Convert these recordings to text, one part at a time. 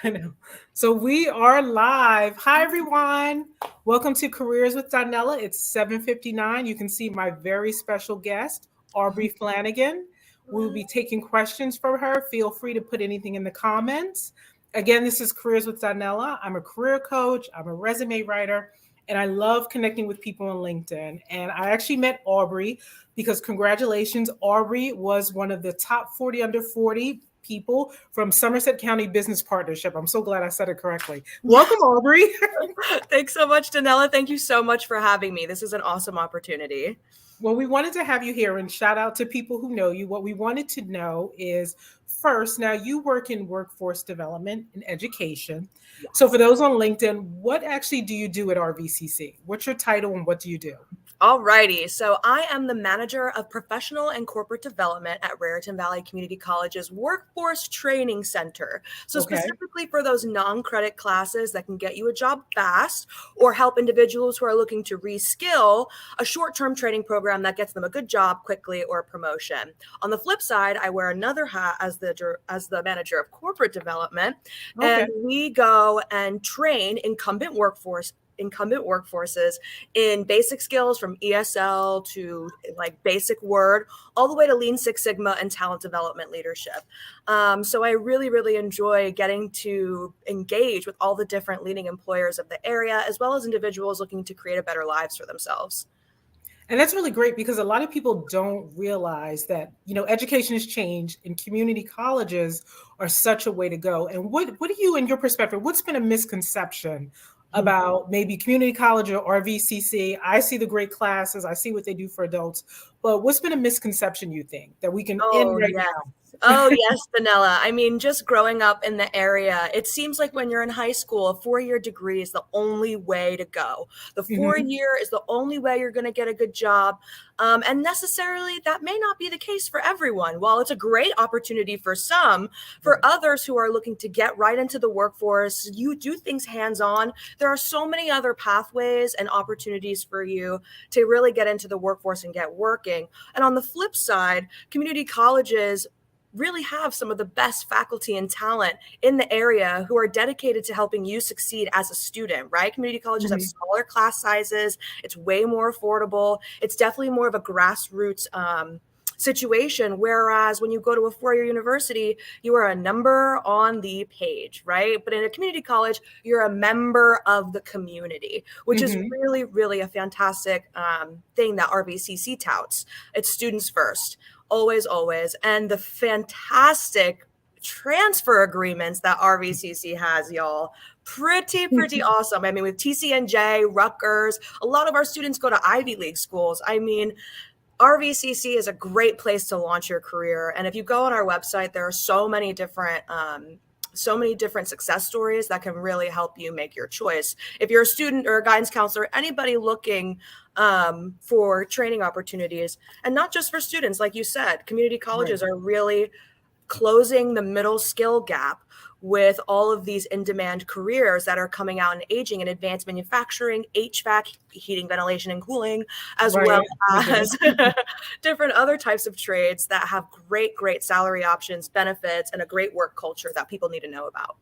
I know. So we are live. Hi, everyone. Welcome to Careers with Donnella. It's 7:59. You can see my very special guest, Aubrey Flanagan. We will be taking questions from her. Feel free to put anything in the comments. Again, this is Careers with Donnella. I'm a career coach. I'm a resume writer, and I love connecting with people on LinkedIn. And I actually met Aubrey because congratulations, Aubrey was one of the top 40 under 40 people from Somerset County Business Partnership. I'm so glad I said it correctly. Welcome, Aubrey. Thanks so much, Donnella. Thank you so much for having me. This is an awesome opportunity. Well, we wanted to have you here and shout out to people who know you. What we wanted to know is first, now you work in workforce development and education. Yes. So for those on LinkedIn, what actually do you do at RVCC? What's your title and what do you do? Alrighty, so I am the manager of professional and corporate development at Raritan Valley Community College's Workforce Training Center. So specifically for those non-credit classes that can get you a job fast or help individuals who are looking to reskill, a short-term training program that gets them a good job quickly or a promotion. On the flip side, I wear another hat as the manager of corporate development, and we go and train incumbent workforces in basic skills from ESL to like basic Word, all the way to Lean Six Sigma and talent development leadership. So I really, really enjoy getting to engage with all the different leading employers of the area, as well as individuals looking to create a better lives for themselves. And that's really great because a lot of people don't realize that, education has changed and community colleges are such a way to go. And what do you, in your perspective, what's been a misconception about maybe community college or RVCC? I see the great classes, I see what they do for adults, but what's been a misconception you think that we can end right now? Oh, yes, Donnella. I mean, just growing up in the area, it seems like when you're in high school, a 4-year degree is the only way to go. The 4-year is the only way you're going to get a good job. And necessarily, that may not be the case for everyone. While it's a great opportunity for some, for others who are looking to get right into the workforce, you do things hands-on. There are so many other pathways and opportunities for you to really get into the workforce and get working. And on the flip side, community colleges really have some of the best faculty and talent in the area who are dedicated to helping you succeed as a student, right? Community colleges have smaller class sizes. It's way more affordable. It's definitely more of a grassroots situation. Whereas when you go to a 4-year university, you are a number on the page, right? But in a community college, you're a member of the community, which is really, really a fantastic thing that RVCC touts. It's students first. Always. And the fantastic transfer agreements that RVCC has, y'all. Pretty awesome. I mean, with TCNJ, Rutgers, a lot of our students go to Ivy League schools. I mean, RVCC is a great place to launch your career. And if you go on our website, there are so many different success stories that can really help you make your choice. If you're a student or a guidance counselor, anybody looking for training opportunities, and not just for students, like you said, community colleges are really closing the middle skill gap with all of these in-demand careers that are coming out and aging in advanced manufacturing, HVAC, heating, ventilation, and cooling, as well as different other types of trades that have great salary options, benefits, and a great work culture that people need to know about.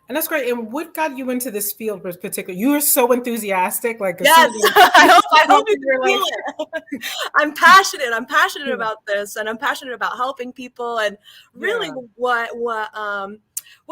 And that's great. And what got you into this field in particular? You were so enthusiastic. Yes, I hope you can feel it. I'm passionate about this, and I'm passionate about helping people. And really, what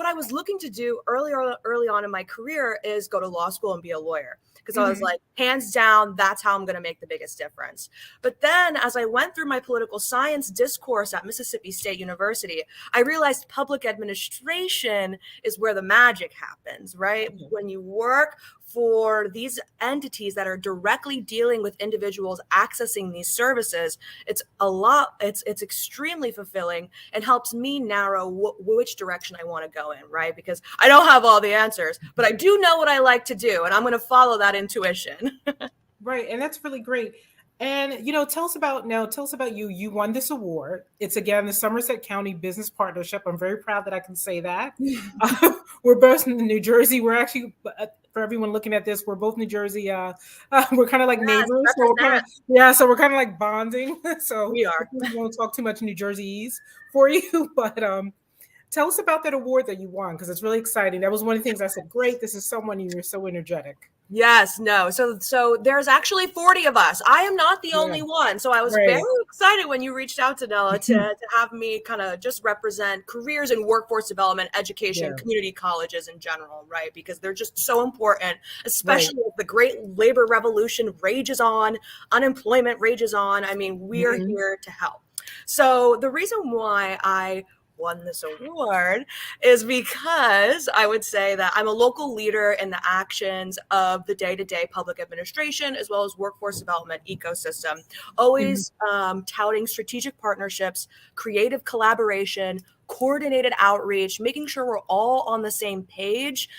I was looking to do early on in my career is go to law school and be a lawyer. Because I was like, hands down, that's how I'm going to make the biggest difference. But then as I went through my political science discourse at Mississippi State University, I realized public administration is where the magic happens, right? When you work for these entities that are directly dealing with individuals accessing these services, it's extremely fulfilling and helps me narrow which direction I want to go in, right? Because I don't have all the answers, but I do know what I like to do, and I'm going to follow that intuition. Right. And that's really great. And, tell us about you. You won this award. It's, again, the Somerset County Business Partnership. I'm very proud that I can say that. We're both in New Jersey. We're actually, for everyone looking at this, we're both New Jersey. We're kind of like neighbors. So we're kind of like bonding. So we are. We won't talk too much New Jerseyese for you. But Tell us about that award that you won, because it's really exciting. That was one of the things I said, great, this is someone, you're so energetic. Yes, no. So there's actually 40 of us. I am not the only one. So I was very Right. excited when you reached out to Donnella to have me kind of just represent careers in workforce development, education, Yeah. community colleges in general, right? Because they're just so important, Right. especially as the great labor revolution rages on, unemployment rages on. I mean, we are here to help. So the reason why I won this award is because I would say that I'm a local leader in the actions of the day-to-day public administration as well as workforce development ecosystem, always touting strategic partnerships, creative collaboration, coordinated outreach, making sure we're all on the same page,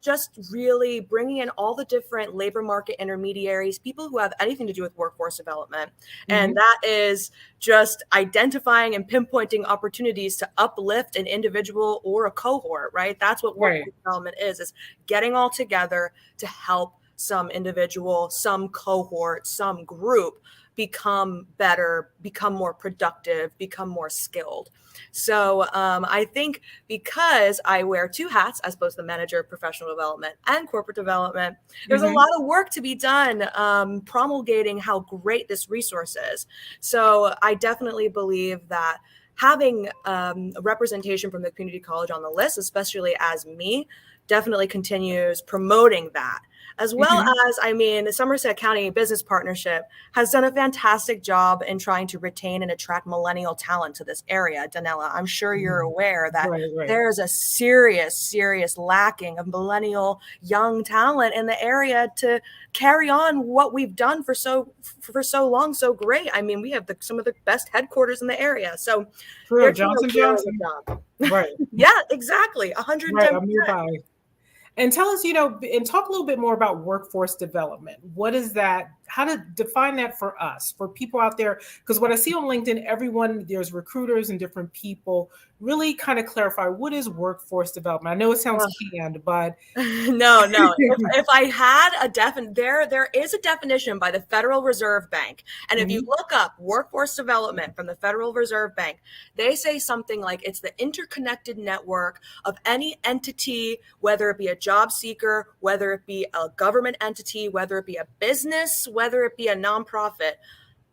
just really bringing in all the different labor market intermediaries, people who have anything to do with workforce development. And that is just identifying and pinpointing opportunities to uplift an individual or a cohort, right? That's what workforce development is getting all together to help some individual, some cohort, some group become better, become more productive, become more skilled. So I think because I wear two hats as both the manager of professional development and corporate development, there's a lot of work to be done promulgating how great this resource is. So I definitely believe that having a representation from the community college on the list, especially as me, definitely continues promoting that. As well as, I mean, the Somerset County Business Partnership has done a fantastic job in trying to retain and attract millennial talent to this area. Donnella, I'm sure you're aware that there is a serious lacking of millennial young talent in the area to carry on what we've done for so long, so great. I mean, we have some of the best headquarters in the area. So True, Johnson Johnson. Right. Yeah, exactly. 110%. Right, I'm nearby. And tell us, and talk a little bit more about workforce development. What is that? How to define that for us, for people out there? Because what I see on LinkedIn, there's recruiters and different people really kind of clarify what is workforce development. I know it sounds canned, but no. If I had there is a definition by the Federal Reserve Bank. And if you look up workforce development from the Federal Reserve Bank, they say something like it's the interconnected network of any entity, whether it be a job seeker, whether it be a government entity, whether it be a business, whether it be a nonprofit,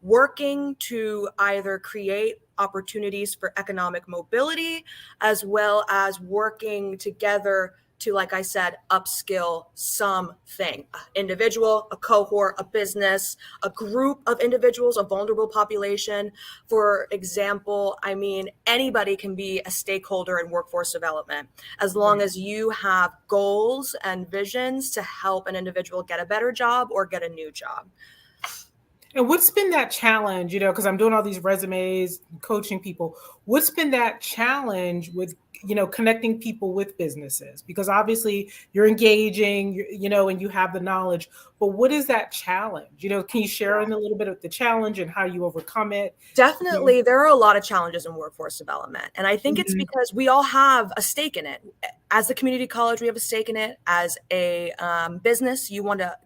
working to either create opportunities for economic mobility, as well as working together to, like I said, upskill something, an individual, a cohort, a business, a group of individuals, a vulnerable population. For example, I mean, anybody can be a stakeholder in workforce development as long as you have goals and visions to help an individual get a better job or get a new job. And what's been that challenge, because I'm doing all these resumes, coaching people, what's been that challenge with, connecting people with businesses? Because obviously you're engaging, and you have the knowledge, but what is that challenge? Can you share in a little bit of the challenge and how you overcome it? Definitely. There are a lot of challenges in workforce development. And I think it's because we all have a stake in it. As the community college, we have a stake in it. As a business, you want to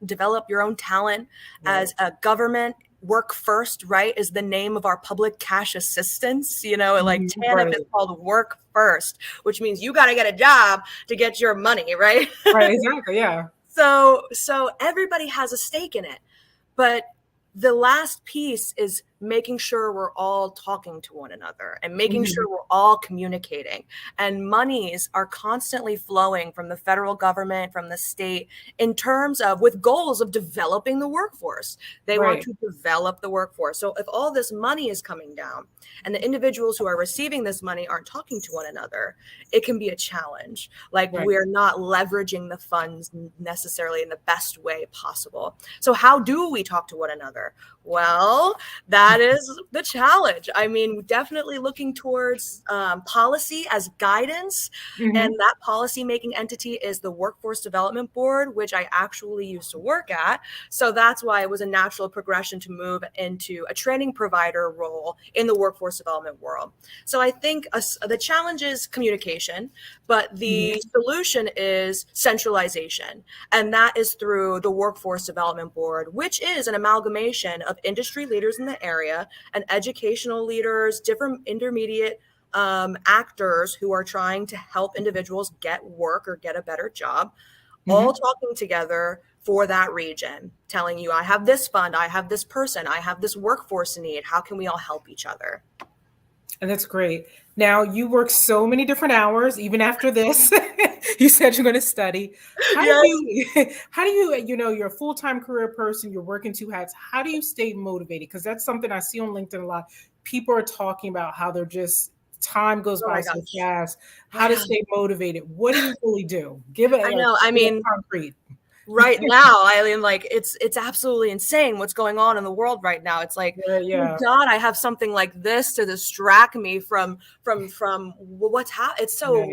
develop your own talent. As a government, work first, right, is the name of our public cash assistance. Like TANF is called work first, which means you got to get a job to get your money, right? Right, exactly, yeah. So everybody has a stake in it. But the last piece is making sure we're all talking to one another and making sure we're all communicating. And monies are constantly flowing from the federal government, from the state, in terms of with goals of developing the workforce. They want to develop the workforce. So if all this money is coming down and the individuals who are receiving this money aren't talking to one another, it can be a challenge. Like we're not leveraging the funds necessarily in the best way possible. So how do we talk to one another? Well, that is the challenge. I mean, definitely looking towards policy as guidance. And that policy making entity is the Workforce Development Board, which I actually used to work at. So that's why it was a natural progression to move into a training provider role in the workforce development world. So I think the challenge is communication, but the solution is centralization. And that is through the Workforce Development Board, which is an amalgamation of industry leaders in the area and educational leaders, different intermediate actors who are trying to help individuals get work or get a better job, all talking together for that region, telling you, I have this fund, I have this person, I have this workforce need. How can we all help each other? And that's great. Now you work so many different hours, even after this. You said you're going to study. How do Yes. you're a full-time career person, you're working two hats. How do you stay motivated? Because that's something I see on LinkedIn a lot. People are talking about how they're just time goes Oh by my so gosh. fast. How to stay motivated? What do you really do? Give it I know. I mean, concrete. right now, I mean, like it's absolutely insane what's going on in the world right now. It's like, oh Yeah. God, I have something like this to distract me from what's happening. It's so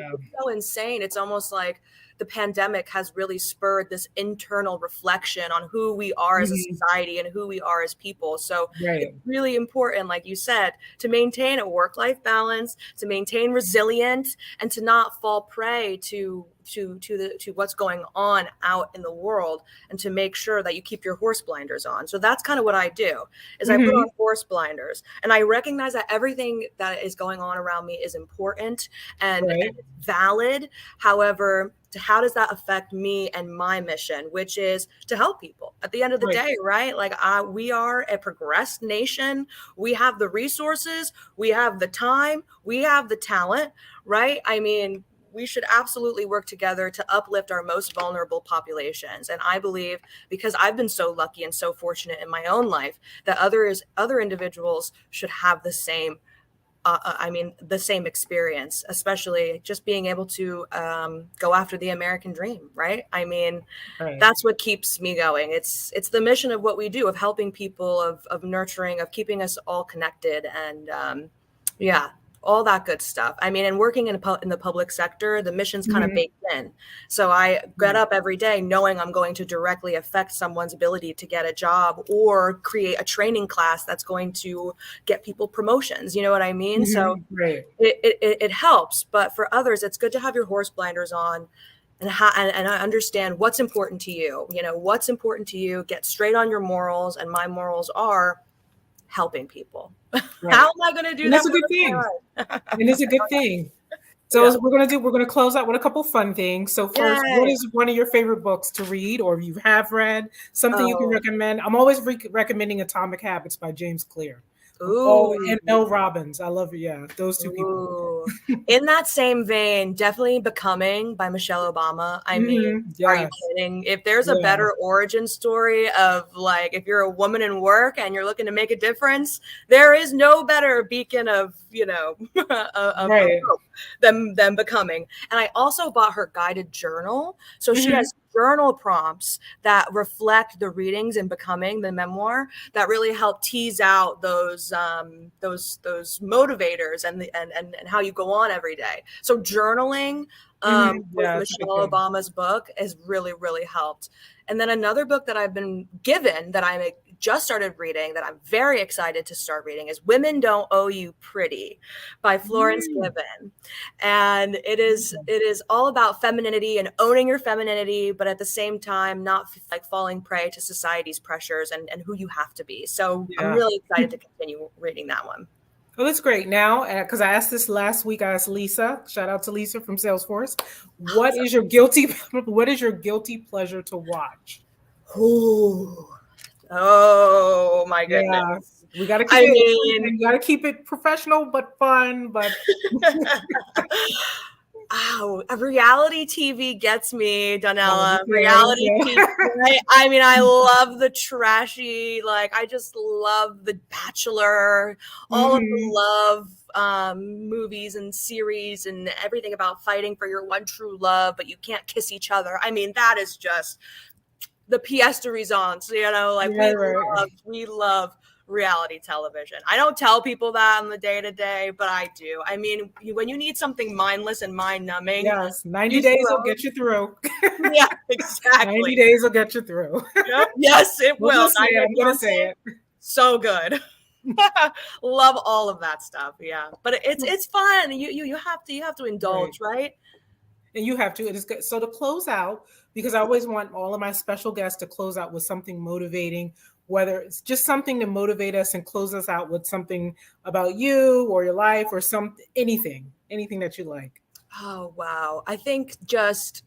insane. It's almost like the pandemic has really spurred this internal reflection on who we are as a society and who we are as people. So it's really important, like you said, to maintain a work-life balance, to maintain resilience, and to not fall prey to what's going on out in the world, and to make sure that you keep your horse blinders on. So that's kind of what I do, is I put on horse blinders, and I recognize that everything that is going on around me is important and valid. However, how does that affect me and my mission, which is to help people at the end of the day, right? Like we are a progressed nation. We have the resources, we have the time, we have the talent, right? I mean, we should absolutely work together to uplift our most vulnerable populations. And I believe, because I've been so lucky and so fortunate in my own life, that other individuals should have the same the same experience, especially just being able to go after the American dream, right? I mean, that's what keeps me going. It's the mission of what we do, of helping people, of nurturing, of keeping us all connected, and all that good stuff. I mean, and working in the public sector, the mission's kind of baked in. So I get up every day knowing I'm going to directly affect someone's ability to get a job or create a training class that's going to get people promotions. You know what I mean? So it helps. But for others, it's good to have your horse blinders on and I understand what's important to you. You know, what's important to you, get straight on your morals. And my morals are helping people. How am I going to do that? That's a good thing. And it's a good thing. So we're going to close out with a couple fun things. So first, what is one of your favorite books to read, or if you have read something you can recommend? I'm always recommending Atomic Habits by James Clear. And Mel Robbins. I love it. Yeah, those two people. In that same vein, definitely Becoming by Michelle Obama. I mean, are you kidding? If there's a better origin story of, like, if you're a woman in work and you're looking to make a difference, there is no better beacon of, of hope than Becoming. And I also bought her guided journal. So she has journal prompts that reflect the readings in Becoming, the memoir, that really help tease out those motivators and how you go on every day. So journaling with Michelle Obama's book has really, really helped. And then another book that I've been given that I just started reading, that I'm very excited to start reading, is Women Don't Owe You Pretty by Florence Given. And it is all about femininity and owning your femininity, but at the same time, not like falling prey to society's pressures and who you have to be. So I'm really excited to continue reading that one. Oh, that's great. Now, because I asked this last week, I asked Lisa, shout out to Lisa from Salesforce. What is your guilty pleasure to watch? Oh my goodness. Yeah, we got to keep it professional, but fun, but a reality TV gets me, Donnella. Reality TV. Right? I mean, I love the trashy, like, I just love The Bachelor, all of the love movies and series and everything about fighting for your one true love, but you can't kiss each other. I mean, that is just the pièce de résistance, like we love reality television. I don't tell people that on the day-to-day, but I do. I mean, when you need something mindless and mind-numbing, 90 days will get you through. Yeah, exactly. 90 days will get you through. Yep. Yes, it will. I'm gonna say it. So good. Love all of that stuff. Yeah, but it's fun. You have to indulge, right? And you have to. It is good. So to close out, because I always want all of my special guests to close out with something motivating, whether it's just something to motivate us and close us out with something about you or your life or anything that you like. Oh, wow. I think just,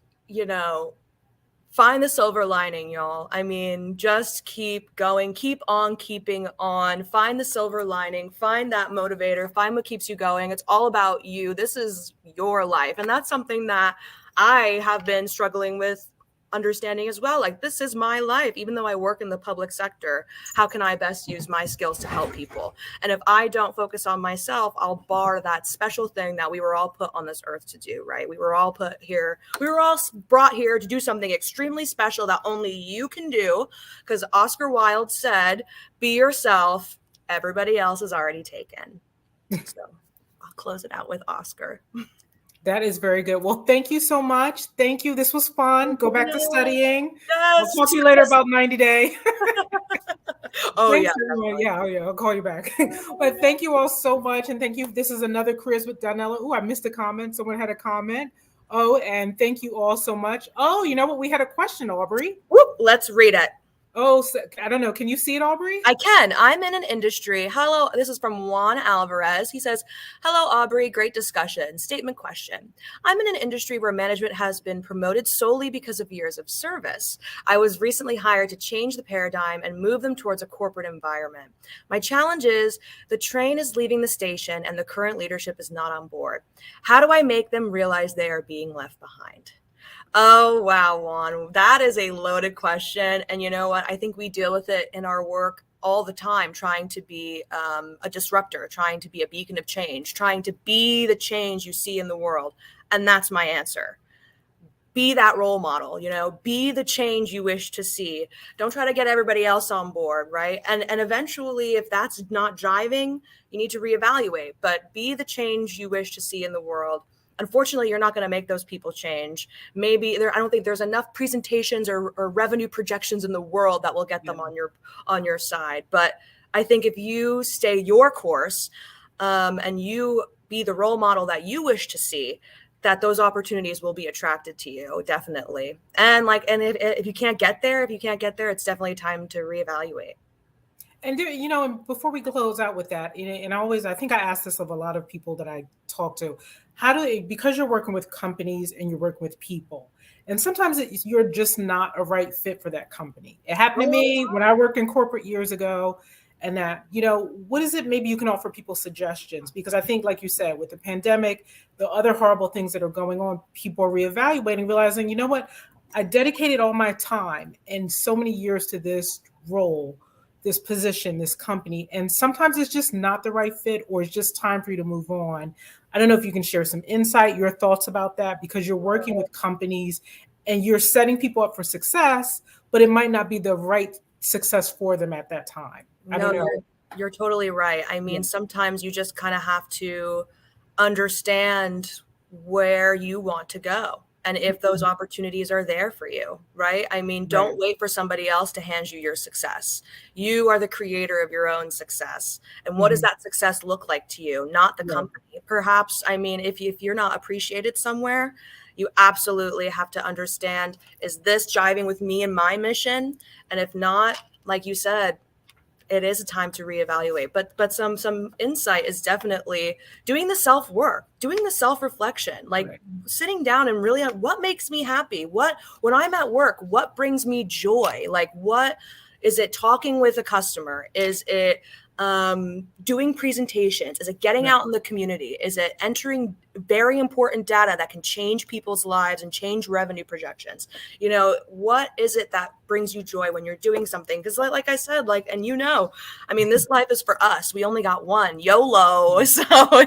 find the silver lining, y'all. I mean, just keep going, keep on keeping on, find the silver lining, find that motivator, find what keeps you going. It's all about you. This is your life. And that's something that I have been struggling with understanding as well. Like, this is my life. Even though I work in the public sector, how can I best use my skills to help people? And if I don't focus on myself, I'll bar that special thing that we were all put on this earth to do, right? We were all put here. We were all brought here to do something extremely special that only you can do. Because Oscar Wilde said, be yourself. Everybody else is already taken. So I'll close it out with Oscar. That is very good. Well, thank you so much. Thank you. This was fun. Go back to studying. Yes. I'll talk to you later about 90 Day. Oh, Thanks, yeah. everyone. Yeah, I'll call you back. But thank you all so much. And thank you. This is another Careers with Donnella. Oh, I missed a comment. Someone had a comment. Oh, and thank you all so much. Oh, you know what? We had a question, Aubrey. Whoop, let's read it. Oh, so, I don't know. Can you see it, Aubrey? I can. I'm in an industry. Hello. This is from Juan Alvarez. He says, hello, Aubrey. Great discussion. Statement question. I'm in an industry where management has been promoted solely because of years of service. I was recently hired to change the paradigm and move them towards a corporate environment. My challenge is the train is leaving the station and the current leadership is not on board. How do I make them realize they are being left behind? Oh, wow, Juan. That is a loaded question. And you know what? I think we deal with it in our work all the time, trying to be a disruptor, trying to be a beacon of change, trying to be the change you see in the world. And that's my answer. Be that role model, be the change you wish to see. Don't try to get everybody else on board, right? And eventually, if that's not driving, you need to reevaluate. But be the change you wish to see in the world. Unfortunately, you're not going to make those people change. Maybe I don't think there's enough presentations or revenue projections in the world that will get them on your side. But I think if you stay your course and you be the role model that you wish to see, that those opportunities will be attracted to you, definitely. And if you can't get there, it's definitely time to reevaluate. And and before we close out with that, and I think I ask this of a lot of people that I talk to, because you're working with companies and you're working with people, and sometimes you're just not a right fit for that company. It happened to me when I worked in corporate years ago. And that, what is it? Maybe you can offer people suggestions, because I think, like you said, with the pandemic, the other horrible things that are going on, people are reevaluating, realizing, you know what, I dedicated all my time and so many years to this role, this position, this company, and sometimes it's just not the right fit, or it's just time for you to move on. I don't know if you can share some insight, your thoughts about that, because you're working with companies and you're setting people up for success, but it might not be the right success for them at that time. I don't know. You're totally right. I mean, sometimes you just kind of have to understand where you want to go and if those opportunities are there for you, right? I mean, don't wait for somebody else to hand you your success. You are the creator of your own success. And what does that success look like to you? Not the company. Perhaps, I mean, if you're not appreciated somewhere, you absolutely have to understand, is this jiving with me and my mission? And if not, like you said, it is a time to reevaluate. But some insight is definitely doing the self-work, doing the self-reflection, like sitting down and really, what makes me happy? When I'm at work, what brings me joy? Like, what is it? Talking with a customer? Is it doing presentations? Is it getting out in the community? Is it entering very important data that can change people's lives and change revenue projections? What is it that brings you joy when you're doing something? Because like I said, I mean, this life is for us. We only got one. YOLO. So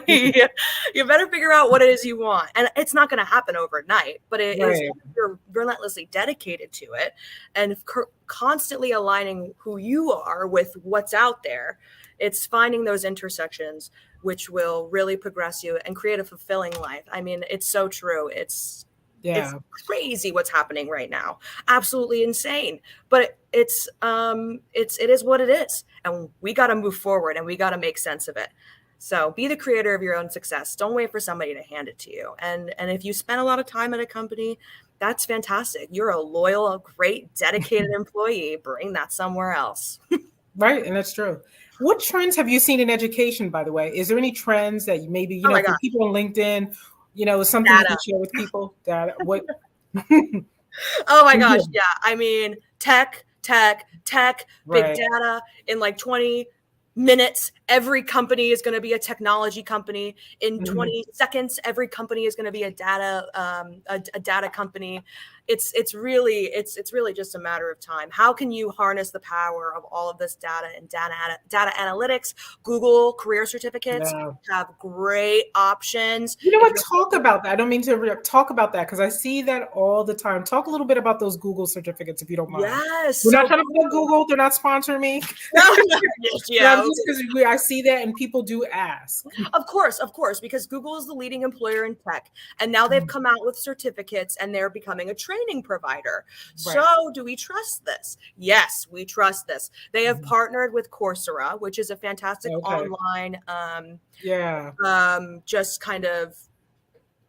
you better figure out what it is you want. And it's not going to happen overnight, but it is, you're relentlessly dedicated to it and constantly aligning who you are with what's out there. It's finding those intersections which will really progress you and create a fulfilling life. I mean, it's so true. It's crazy what's happening right now. Absolutely insane. But it is what it is. And we got to move forward and we got to make sense of it. So be the creator of your own success. Don't wait for somebody to hand it to you. And if you spend a lot of time at a company, that's fantastic. You're a loyal, great, dedicated employee. Bring that somewhere else. Right, and that's true. What trends have you seen in education, by the way? Is there any trends that maybe, Oh my for gosh, people on LinkedIn, something you can data. share with people? That what? Oh my gosh, yeah. I mean, tech, big Right. data in like 20 minutes. Every company is going to be a technology company. In 20 seconds, every company is going to be a data company. It's really just a matter of time. How can you harness the power of all of this data and data analytics? Google career certificates Yeah. have great options. You know If what? you're Talk about that. I don't mean to interrupt. Talk about that because I see that all the time. Talk a little bit about those Google certificates, if you don't mind. Yes, We're not so trying to plug Google. They're not sponsoring me. no, But I'm yeah. just because I see that and people do ask. Of course, because Google is the leading employer in tech, and now they've come out with certificates and they're becoming a training provider. Right. So, do we trust this? Yes, we trust this. They have partnered with Coursera, which is a fantastic Okay. online, Yeah. just kind of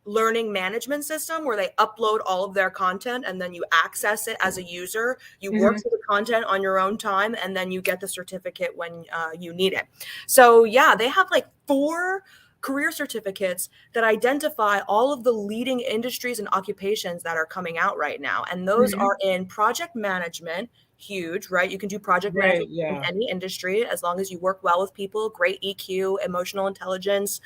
learning management system where they upload all of their content and then you access it as a user. You work through the content on your own time and then you get the certificate when you need it. So yeah, they have like 4 career certificates that identify all of the leading industries and occupations that are coming out right now. And those are in project management, huge, right? You can do project Right. management in Yeah. any industry as long as you work well with people, great EQ, emotional intelligence,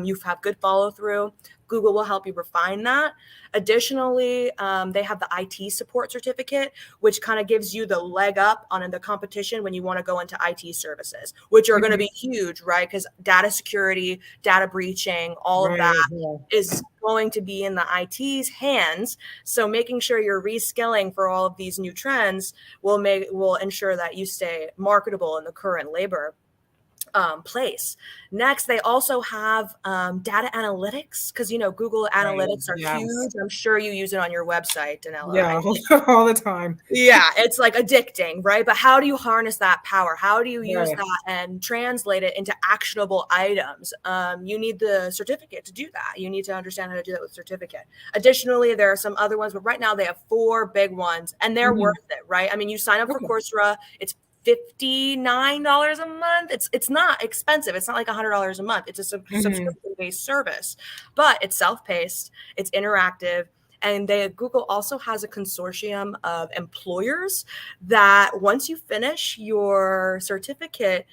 you have good follow through. Google will help you refine that. Additionally, they have the IT support certificate, which kind of gives you the leg up on the competition when you want to go into IT services, which are going to be huge, right? Because data security, data breaching, all of that Right. Yeah. is going to be in the IT's hands. So making sure you're reskilling for all of these new trends will ensure that you stay marketable in the current labor place. Next, they also have data analytics because Google Right. Analytics are Yes. huge. I'm sure you use it on your website, Donnella. Yeah. All the time. Yeah, it's like addicting, right? But how do you harness that power? How do you use Right. that and translate it into actionable items? You need the certificate to do that. You need to understand how to do that with certificate. Additionally, there are some other ones, but right now they have 4 big ones and they're worth it, right? I mean, you sign up for Okay. Coursera, it's $59 a month. It's not expensive. It's not like $100 a month. It's a subscription-based service, but it's self-paced, it's interactive. And Google also has a consortium of employers that once you finish your certificate,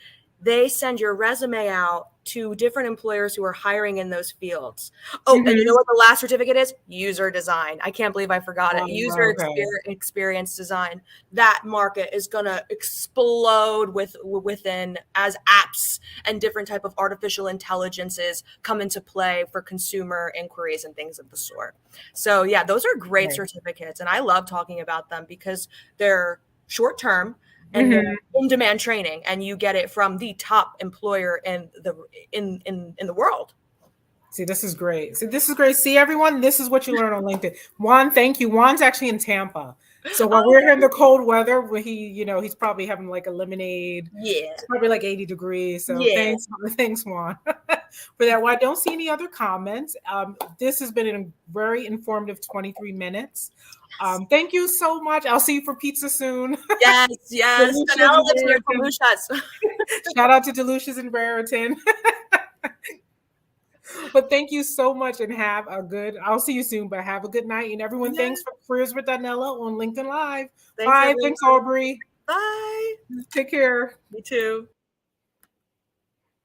they send your resume out to different employers who are hiring in those fields. Oh, and you know what the last certificate is? User design. I can't believe I forgot it. User Okay. experience design. That market is going to explode within as apps and different type of artificial intelligences come into play for consumer inquiries and things of the sort. So yeah, those are great certificates, and I love talking about them because they're short term and they're in-demand training, and you get it from the top employer in the world. See, this is great. See, everyone, this is what you learn on LinkedIn. Juan, thank you. Juan's actually in Tampa. So while we're here in the cold weather, where he's probably having like a lemonade. Yeah. It's probably like 80 degrees. So Yeah. thanks, Juan, for that. Well, I don't see any other comments. This has been a very informative 23 minutes. Thank you so much. I'll see you for pizza soon. Yes. Donnella lives near Raritan. Colushas. Shout out to Delucia's in Raritan. But thank you so much and I'll see you soon, but have a good night. And everyone, thanks for Careers with Donnella on LinkedIn Live. Thanks, Bye. everyone. Thanks, Aubrey. Bye. Take care. Me too.